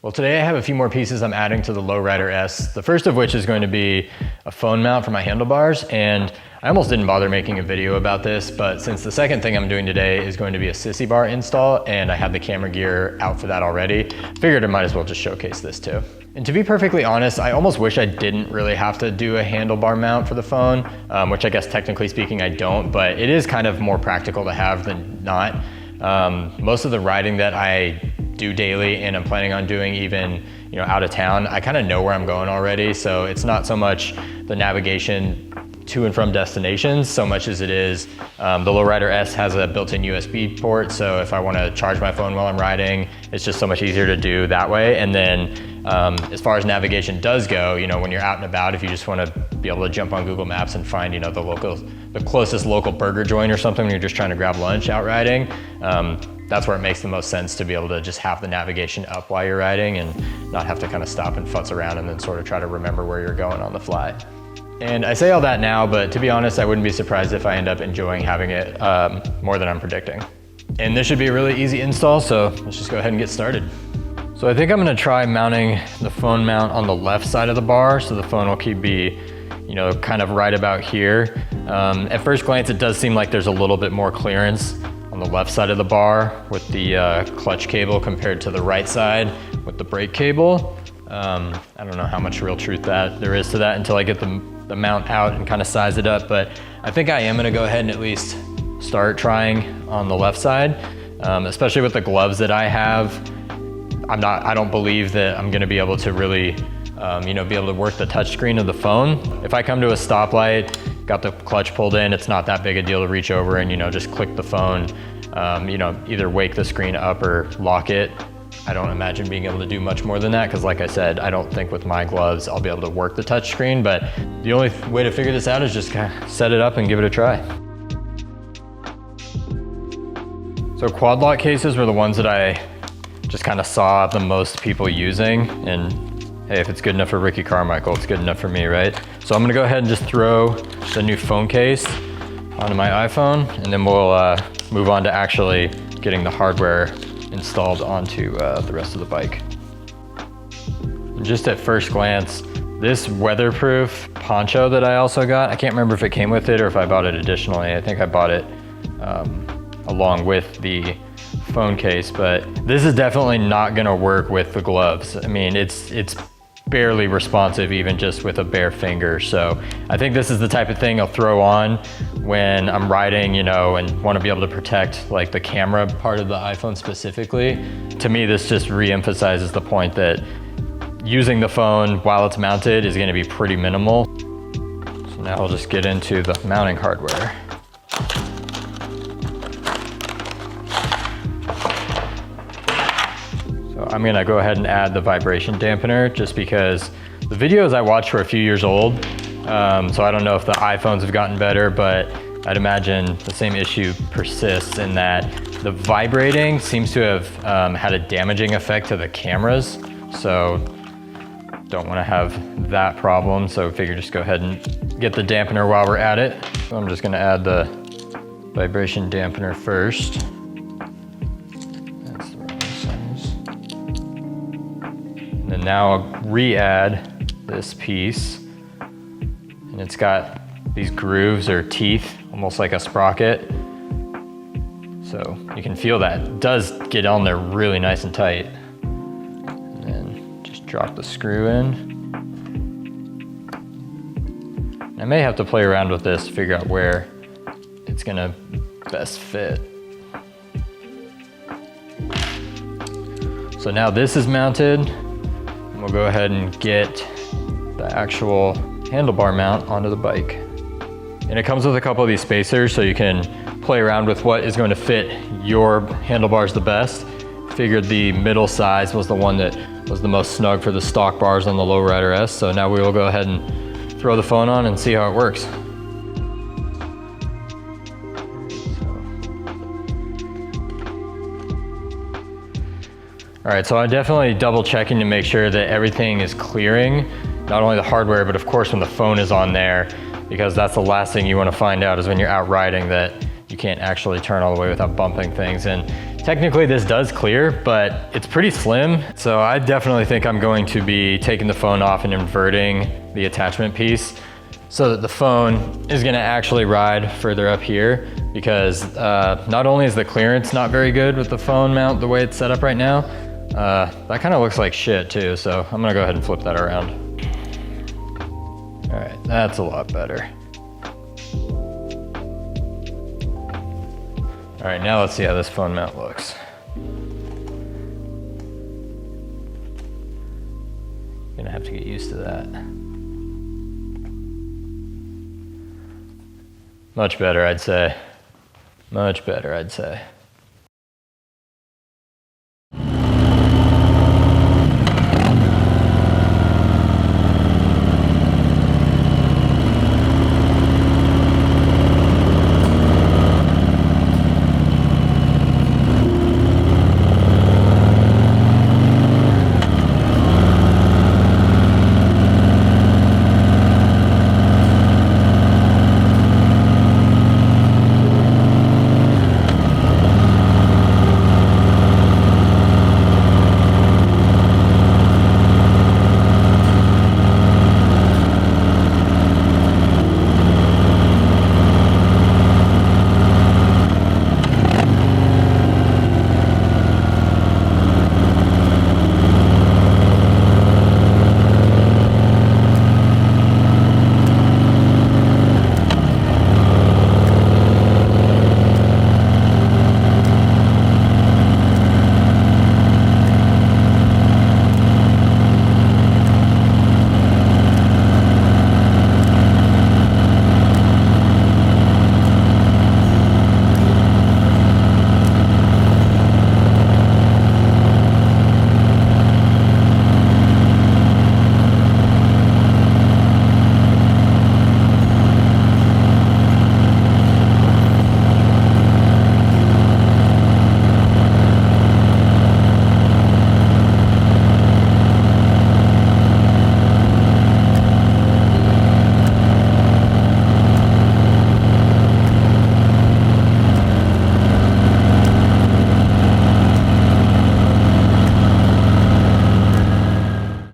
Well, today I have a few more pieces I'm adding to the Lowrider S. The first of which is going to be a phone mount for my handlebars, and I almost didn't bother making a video about this, but since the second thing I'm doing today is going to be a sissy bar install and I have the camera gear out for that already, figured I might as well just showcase this too. And to be perfectly honest, I almost wish I didn't really have to do a handlebar mount for the phone, which I guess technically speaking I don't, but it is kind of more practical to have than not. Most of the riding that I do daily and I'm planning on doing even out of town, I kind of know where I'm going already, so it's not so much the navigation to and from destinations so much as it is the Lowrider S has a built-in USB port, so if I want to charge my phone while I'm riding, it's just so much easier to do that way. And then as far as navigation does go, when you're out and about, if you just want to be able to jump on Google Maps and find the closest local burger joint or something when you're just trying to grab lunch out riding, that's where it makes the most sense to be able to just have the navigation up while you're riding and not have to kind of stop and futz around and then sort of try to remember where you're going on the fly. And I say all that now, but to be honest, I wouldn't be surprised if I end up enjoying having it more than I'm predicting. And this should be a really easy install, so let's just go ahead and get started. So I think I'm gonna try mounting the phone mount on the left side of the bar, so the phone will be kind of right about here. At first glance, it does seem like there's a little bit more clearance on the left side of the bar with the clutch cable compared to the right side with the brake cable. I don't know how much real truth there is to that until I get the mount out and kind of size it up, but I think I am gonna go ahead and at least start trying on the left side, especially with the gloves that I have. I don't believe that I'm gonna be able to really be able to work the touchscreen of the phone. If I come to a stoplight, got the clutch pulled in, it's not that big a deal to reach over and just click the phone, either wake the screen up or lock it. I don't imagine being able to do much more than that because like I said, I don't think with my gloves I'll be able to work the touchscreen, but the only way to figure this out is just kind of set it up and give it a try. So Quadlock cases were the ones that I just kind of saw the most people using, and hey, if it's good enough for Ricky Carmichael, it's good enough for me, right? So I'm gonna go ahead and just throw the new phone case onto my iPhone, and then we'll move on to actually getting the hardware installed onto the rest of the bike. And just at first glance, this weatherproof poncho that I also got, I can't remember if it came with it or if I bought it additionally. I think I bought it along with the phone case, but this is definitely not gonna work with the gloves. I mean, it's barely responsive even just with a bare finger. So I think this is the type of thing I'll throw on when I'm riding, and want to be able to protect like the camera part of the iPhone specifically. To me, this just re-emphasizes the point that using the phone while it's mounted is going to be pretty minimal. So now I'll just get into the mounting hardware. I'm gonna go ahead and add the vibration dampener just because the videos I watched were a few years old. So I don't know if the iPhones have gotten better, but I'd imagine the same issue persists in that the vibrating seems to have had a damaging effect to the cameras. So don't wanna have that problem. So I figure just go ahead and get the dampener while we're at it. So I'm just gonna add the vibration dampener first. And now I'll re-add this piece, and it's got these grooves or teeth, almost like a sprocket. So you can feel that. It does get on there really nice and tight. And then just drop the screw in. I may have to play around with this to figure out where it's gonna best fit. So now this is mounted. We'll go ahead and get the actual handlebar mount onto the bike. And it comes with a couple of these spacers so you can play around with what is going to fit your handlebars the best. Figured the middle size was the one that was the most snug for the stock bars on the Lowrider S. So now we will go ahead and throw the phone on and see how it works. All right, so I'm definitely double checking to make sure that everything is clearing, not only the hardware, but of course when the phone is on there, because that's the last thing you want to find out is when you're out riding that you can't actually turn all the way without bumping things. And Technically this does clear, but it's pretty slim. So I definitely think I'm going to be taking the phone off and inverting the attachment piece so that the phone is gonna actually ride further up here, because not only is the clearance not very good with the phone mount the way it's set up right now, that kind of looks like shit too, so I'm gonna go ahead and flip that around. All right, that's a lot better. All right, now let's see how this phone mount looks. Gonna have to get used to that. Much better, I'd say. Much better, I'd say.